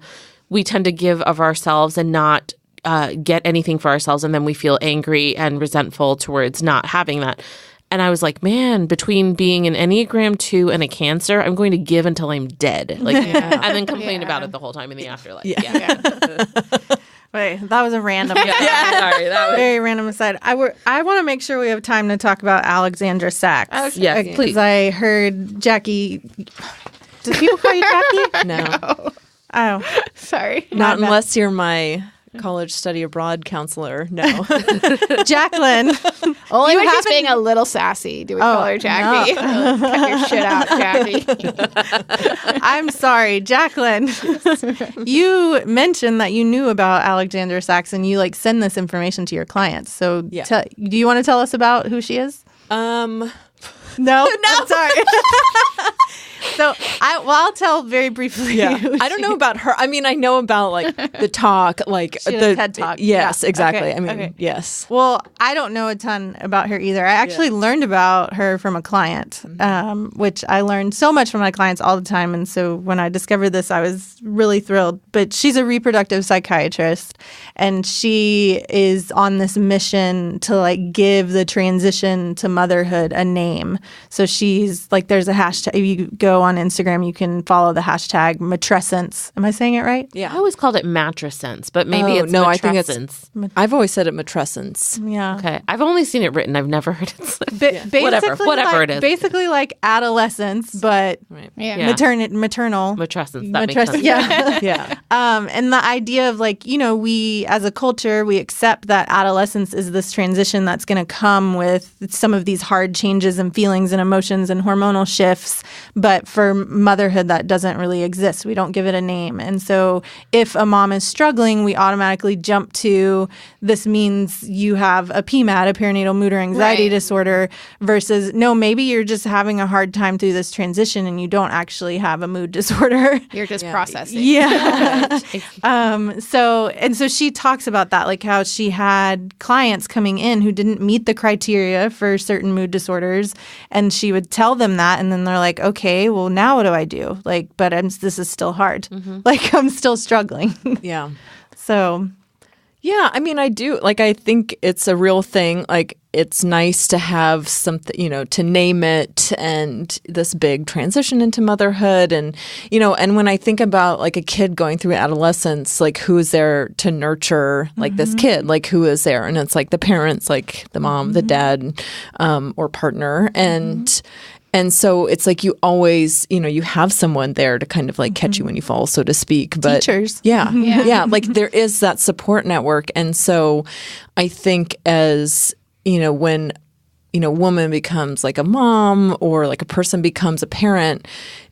we tend to give of ourselves and not get anything for ourselves, and then we feel angry and resentful towards not having that. And I was like, man, between being an Enneagram 2 and a Cancer, I'm going to give until I'm dead. And then complain about it the whole time in the afterlife. Wait, that was a random. Sorry, that was Very random aside. I want to make sure we have time to talk about Alexandra Sachs. yes, please. Because I heard Jackie. Do people call you Jackie? no. Oh, Sorry. Not unless you're my college study abroad counselor. No. Jacqueline. Only You when she's haven't- being a little sassy do we call her Jackie. Cut your shit out, Jackie. I'm sorry, Jacqueline. You mentioned that you knew about Alexandra Sachs and you like send this information to your clients. So do you want to tell us about who she is? No. I'm sorry. So I'll tell very briefly. Yeah. who I don't she know about her. I mean, I know about like the talk, like She the does TED Talk. Yes, Yeah. exactly. Okay, I mean, okay. yes. Well, I don't know a ton about her either. I actually learned about her from a client, which I learned so much from my clients all the time. And so when I discovered this, I was really thrilled. But she's a reproductive psychiatrist, and she is on this mission to like give the transition to motherhood a name. So she's like, there's a hashtag. If you go on Instagram, you can follow the hashtag matrescence. Am I saying it right? I always called it matrescence, but maybe it's no, I think matrescence. I've always said it matrescence. Yeah. Okay. I've only seen it written. I've never heard it said. Basically, Whatever like, it is. Basically like adolescence, but Yeah. Yeah. maternal. Matrescence. That makes sense. Yeah. Yeah. And the idea of like, we as a culture, we accept that adolescence is this transition that's going to come with some of these hard changes and feelings and emotions and hormonal shifts. But for motherhood, that doesn't really exist. We don't give it a name. And so if a mom is struggling, we automatically jump to this means you have a PMAD, a perinatal mood or anxiety disorder, versus no, maybe you're just having a hard time through this transition and you don't actually have a mood disorder. You're just processing. Yeah. So she talks about that, like how she had clients coming in who didn't meet the criteria for certain mood disorders, and she would tell them that, and then they're like, okay, well now what do I do? Like, but this is still hard. Like I'm still struggling. Yeah. So Yeah, I mean, I do. Like, I think it's a real thing. Like, it's nice to have something, to name it, and this big transition into motherhood. And, and when I think about like a kid going through adolescence, like who is there to nurture like this kid? Like who is there? And it's like the parents, like the mom, the dad, or partner. And And so it's like you always, you have someone there to kind of like catch you when you fall, so to speak. But Teachers. Yeah. Like there is that support network. And so I think as, when, a woman becomes like a mom or like a person becomes a parent,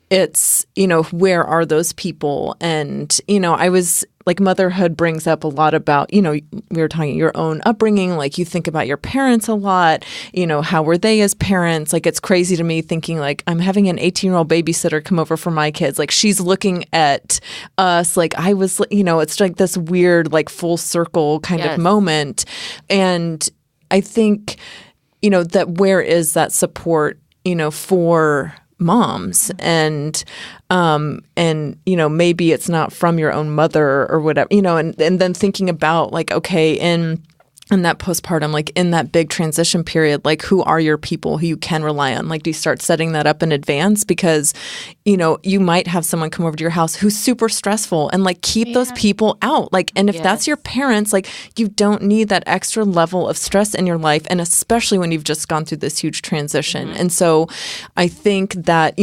it's, where are those people? And, I was like, motherhood brings up a lot about, we were talking your own upbringing, like you think about your parents a lot, how were they as parents? Like, it's crazy to me thinking like I'm having an 18-year-old babysitter come over for my kids. Like she's looking at us like I was, it's like this weird, like full circle kind of moment. And I think, that where is that support, for moms and maybe it's not from your own mother or whatever, and then thinking about like, okay, in that postpartum, like in that big transition period, like who are your people who you can rely on? Like, do you start setting that up in advance? Because, you might have someone come over to your house who's super stressful and like keep those people out. Like, and if that's your parents, like you don't need that extra level of stress in your life. And especially when you've just gone through this huge transition. And so I think that,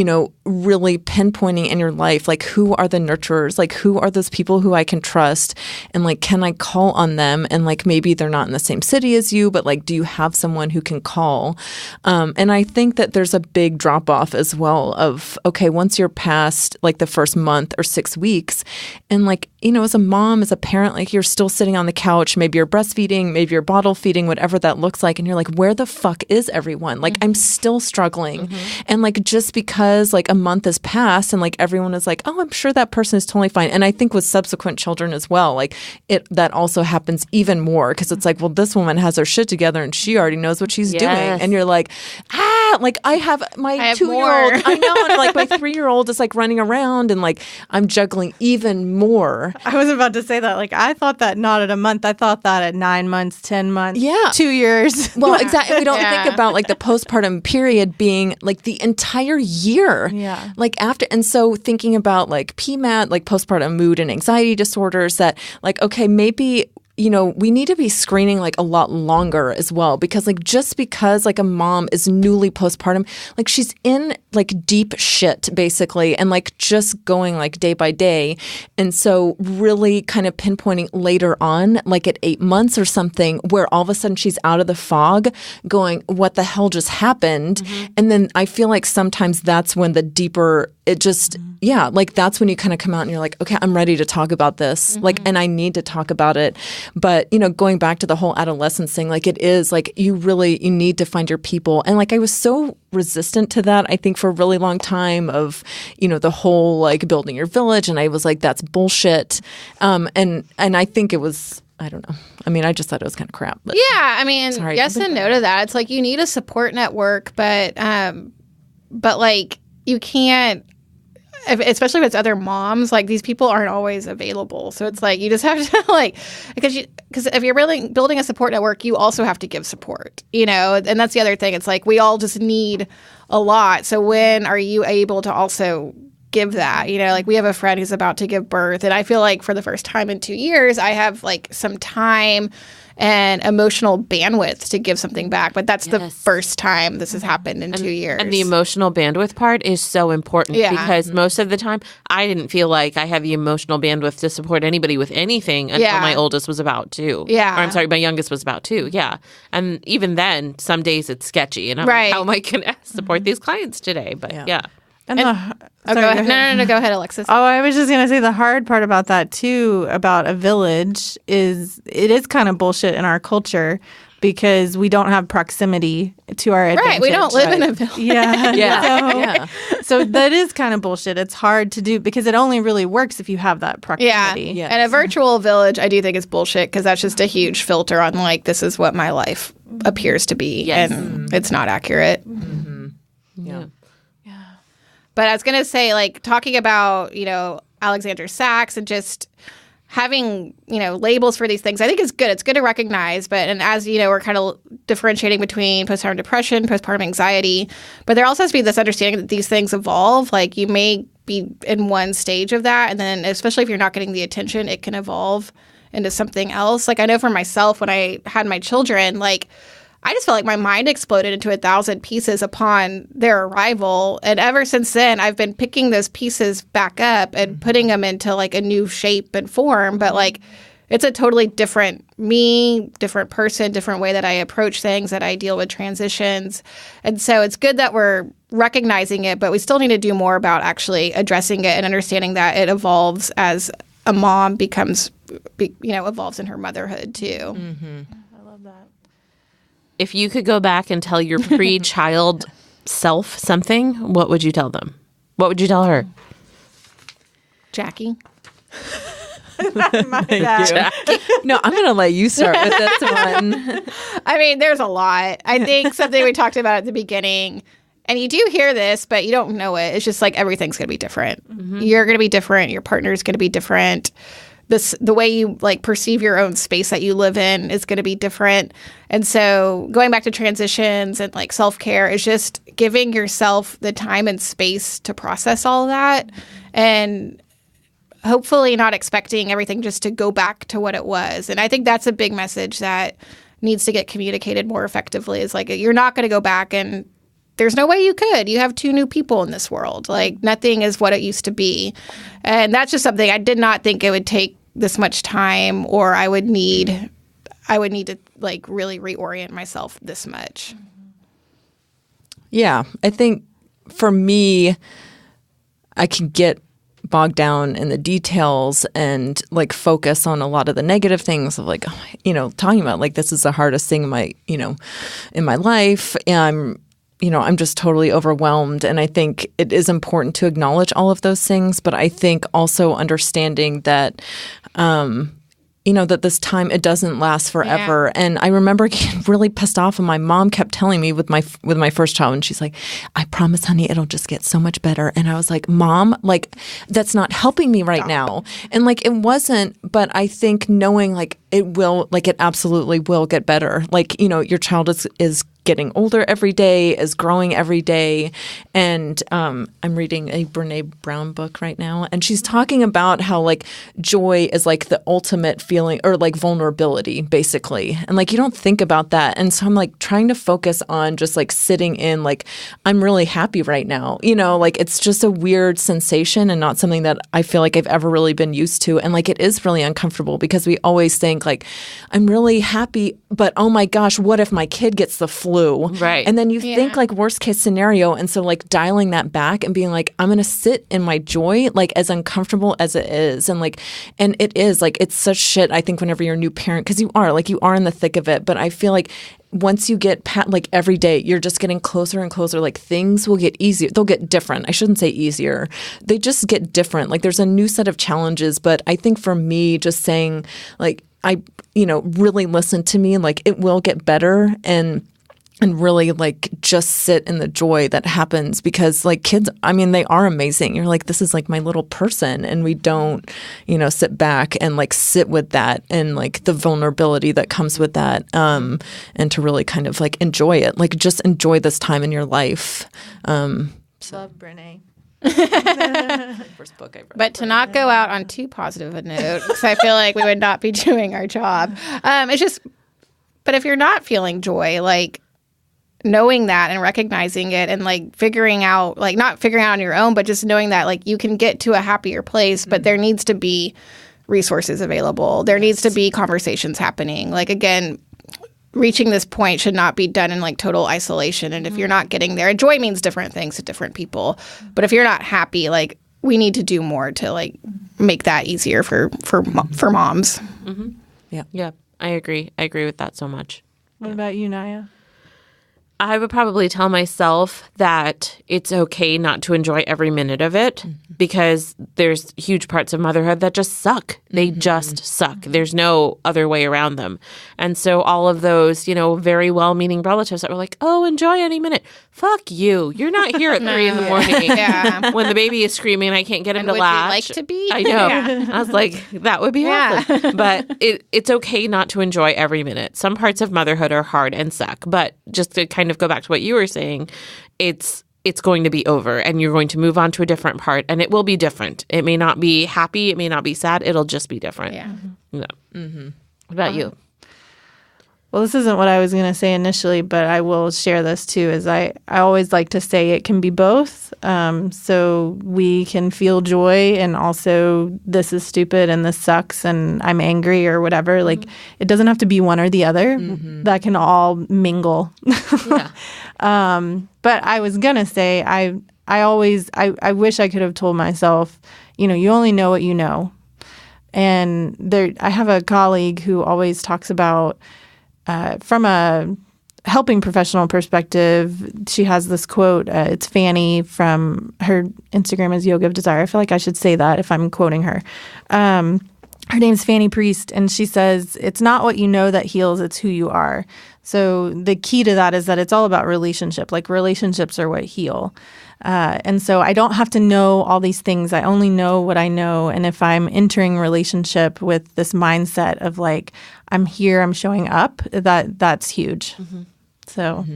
really pinpointing in your life, like who are the nurturers? Like who are those people who I can trust? And like, can I call on them? And like, maybe they're not in the same city as you, but like, do you have someone who can call? And I think that there's a big drop off as well of, okay, once you're past like the first month or 6 weeks and like, as a mom, as a parent, like you're still sitting on the couch, maybe you're breastfeeding, maybe you're bottle feeding, whatever that looks like. And you're like, where the fuck is everyone? Like, I'm still struggling. And like, just because like a month has passed and like everyone is like, oh, I'm sure that person is totally fine. And I think with subsequent children as well, like that also happens even more because it's like, well, this woman has her shit together and she already knows what she's doing. And you're like, like I have my 2-year-old, I know, and like my 3-year-old is like running around and like I'm juggling even more. I was about to say that. Like, I thought that not at a month. I thought that at 9 months, 10 months, 2 years. Well, exactly. We don't think about like the postpartum period being like the entire year. Yeah. Like after, and so thinking about like PMAT, like postpartum mood and anxiety disorders that like, okay, maybe we need to be screening like a lot longer as well because like just because like a mom is newly postpartum, like she's in like deep shit basically and like just going like day by day. And so really kind of pinpointing later on, like at 8 months or something, where all of a sudden she's out of the fog going, what the hell just happened? And then I feel like sometimes that's when the deeper it just, like that's when you kind of come out and you're like, okay, I'm ready to talk about this. Like, and I need to talk about it. But, going back to the whole adolescence thing, like it is like you need to find your people. And like I was so resistant to that, I think, for a really long time of, the whole like building your village. And I was like, that's bullshit. And I think it was, I don't know. I mean, I just thought it was kind of crap. But yes and no to that. It's like you need a support network, but like you can't, especially if it's other moms, like these people aren't always available. So it's like you just have to like, because if you're really building a support network, you also have to give support, and that's the other thing. It's like we all just need a lot. So when are you able to also give that? Like we have a friend who's about to give birth, and I feel like for the first time in 2 years, I have like some time and emotional bandwidth to give something back. But that's the first time this has happened in 2 years. And the emotional bandwidth part is so important because most of the time I didn't feel like I had the emotional bandwidth to support anybody with anything until my oldest was about 2. Yeah. Or I'm sorry, my youngest was about 2. Yeah. And even then, some days it's sketchy. And I'm like, how am I going to support these clients today? But And go ahead. No, go ahead, Alexis. Oh, I was just going to say the hard part about that, too, about a village is it is kind of bullshit in our culture because we don't have proximity to our advantage. Right, we don't live in a village. So that is kind of bullshit. It's hard to do because it only really works if you have that proximity. Yeah. And a virtual village, I do think is bullshit because that's just a huge filter on like, this is what my life appears to be. And it's not accurate. Yeah. But I was going to say, like, talking about, Alexander Sachs and just having, labels for these things, I think is good. It's good to recognize. But, and as, we're kind of differentiating between postpartum depression, postpartum anxiety. But there also has to be this understanding that these things evolve. Like, you may be in one stage of that. And then, especially if you're not getting the attention, it can evolve into something else. Like, I know for myself, when I had my children, like, I just felt like my mind exploded into 1,000 pieces upon their arrival. And ever since then, I've been picking those pieces back up and putting them into like a new shape and form. But like, it's a totally different me, different person, different way that I approach things, that I deal with transitions. And so it's good that we're recognizing it, but we still need to do more about actually addressing it and understanding that it evolves as a mom evolves in her motherhood too. I love that. If you could go back and tell your pre-child self something, what would you tell them? What would you tell her? Jackie? No, I'm going to let you start with this one. I mean, there's a lot. I think something we talked about at the beginning, and you do hear this, but you don't know it. It's just like everything's going to be different. You're going to be different. Your partner's going to be different. The way you like perceive your own space that you live in is going to be different. And so going back to transitions and like self-care is just giving yourself the time and space to process all of that, and hopefully not expecting everything just to go back to what it was. And I think that's a big message that needs to get communicated more effectively, is like, you're not going to go back, and there's no way you could. You have 2 new people in this world. Like, nothing is what it used to be. And that's just something I did not think it would take this much time, or I would need to like really reorient myself this much. Yeah, I think for me, I can get bogged down in the details and like focus on a lot of the negative things of like, talking about like, this is the hardest thing in my life. And I'm just totally overwhelmed. And I think it is important to acknowledge all of those things. But I think also understanding that, that this time, it doesn't last forever. Yeah. And I remember getting really pissed off, and my mom kept telling me with my first child, and she's like, I promise, honey, it'll just get so much better. And I was like, Mom, like, that's not helping me right now. And like, it wasn't, but I think knowing like it absolutely will get better. Like, your child is getting older every day, is growing every day. And I'm reading a Brene Brown book right now, and she's talking about how like joy is like the ultimate feeling, or like vulnerability, basically. And like, you don't think about that. And so I'm like trying to focus on just like sitting in like, I'm really happy right now. Like it's just a weird sensation and not something that I feel like I've ever really been used to. And like, it is really uncomfortable because we always think like, I'm really happy, but oh my gosh, what if my kid gets the flu? Right. And then you think like worst case scenario. And so like dialing that back and being like, I'm going to sit in my joy, like as uncomfortable as it is. And it is like, it's such shit, I think, whenever you're a new parent, because you are in the thick of it. But I feel like once you get like every day, you're just getting closer and closer. Like things will get easier. They'll get different. I shouldn't say easier. They just get different. Like there's a new set of challenges. But I think for me, just saying like, really listen to me, like it will get better, and really like just sit in the joy that happens, because like kids, I mean, they are amazing. You're like, this is like my little person, and we don't, sit back and like sit with that and like the vulnerability that comes with that, and to really kind of like enjoy it, like just enjoy this time in your life. Love Brene. First book I read. But to not go out on too positive a note, because I feel like we would not be doing our job. It's just, but if you're not feeling joy, like knowing that and recognizing it, and like figuring out, like not figuring out on your own, but just knowing that like you can get to a happier place, but there needs to be resources available. There needs to be conversations happening. Like, again, reaching this point should not be done in like total isolation. And if you're not getting there, joy means different things to different people. But if you're not happy, like we need to do more to like make that easier for moms. Mm-hmm. Yeah, I agree. I agree with that so much. What about you, Naya? I would probably tell myself that it's okay not to enjoy every minute of it, because there's huge parts of motherhood that just suck. They just suck. There's no other way around them. And so all of those, very well-meaning relatives that were like, oh, enjoy any minute. Fuck you. You're not here at 3 a.m. when the baby is screaming and I can't get him to latch. Would you like to be? I know. Yeah. I was like, that would be awesome. But it's okay not to enjoy every minute. Some parts of motherhood are hard and suck. But just to kind of go back to what you were saying, it's going to be over, and you're going to move on to a different part, and it will be different. It may not be happy. It may not be sad. It'll just be different. Yeah. No. Mm-hmm. What about you? Well, this isn't what I was going to say initially, but I will share this too, is I always like to say it can be both. So we can feel joy and also this is stupid and this sucks and I'm angry or whatever. Like it doesn't have to be one or the other. That can all mingle. Yeah. But I was going to say, I wish I could have told myself, you know, you only know what you know. And I have a colleague who always talks about, from a helping professional perspective, she has this quote. It's Fanny from her Instagram is Yoga of Desire. I feel like I should say that if I'm quoting her. Her name's Fanny Priest, and she says, it's not what you know that heals, it's who you are. So the key to that is that it's all about relationship. Like relationships are what heal. And so I don't have to know all these things. I only know what I know. And if I'm entering relationship with this mindset of like, I'm here, I'm showing up, that's huge. So,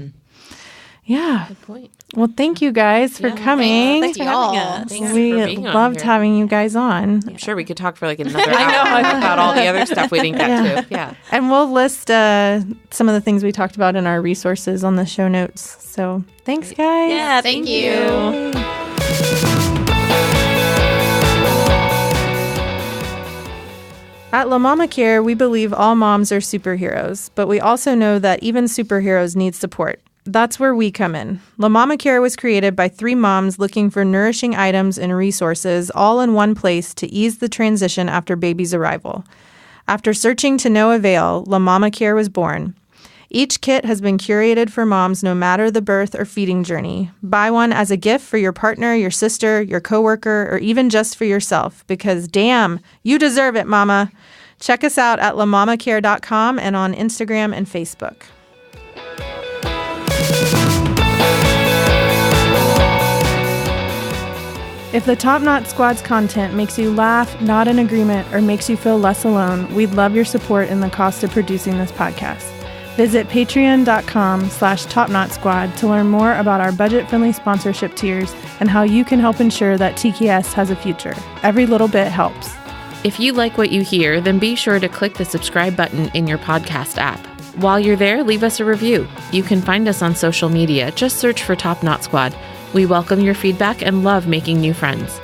yeah. Good point. Well, thank you guys for coming. Thanks for having us. Thanks We for being on loved here. having you guys on. I'm sure we could talk for like another hour about all the other stuff we didn't get to. Yeah. And we'll list some of the things we talked about in our resources on the show notes. So thanks, guys. Yeah, Thank you. At La Mama Care, we believe all moms are superheroes, but we also know that even superheroes need support. That's where we come in. La Mama Care was created by 3 moms looking for nourishing items and resources all in one place to ease the transition after baby's arrival. After searching to no avail, La Mama Care was born. Each kit has been curated for moms no matter the birth or feeding journey. Buy one as a gift for your partner, your sister, your coworker, or even just for yourself, because damn, you deserve it, mama. Check us out at lamamacare.com and on Instagram and Facebook. If the Top Knot Squad's content makes you laugh, nod in agreement, or makes you feel less alone, we'd love your support in the cost of producing this podcast. Visit patreon.com/TopKnotSquad to learn more about our budget-friendly sponsorship tiers and how you can help ensure that TKS has a future. Every little bit helps. If you like what you hear, then be sure to click the subscribe button in your podcast app. While you're there, leave us a review. You can find us on social media. Just search for Top Knot Squad. We welcome your feedback and love making new friends.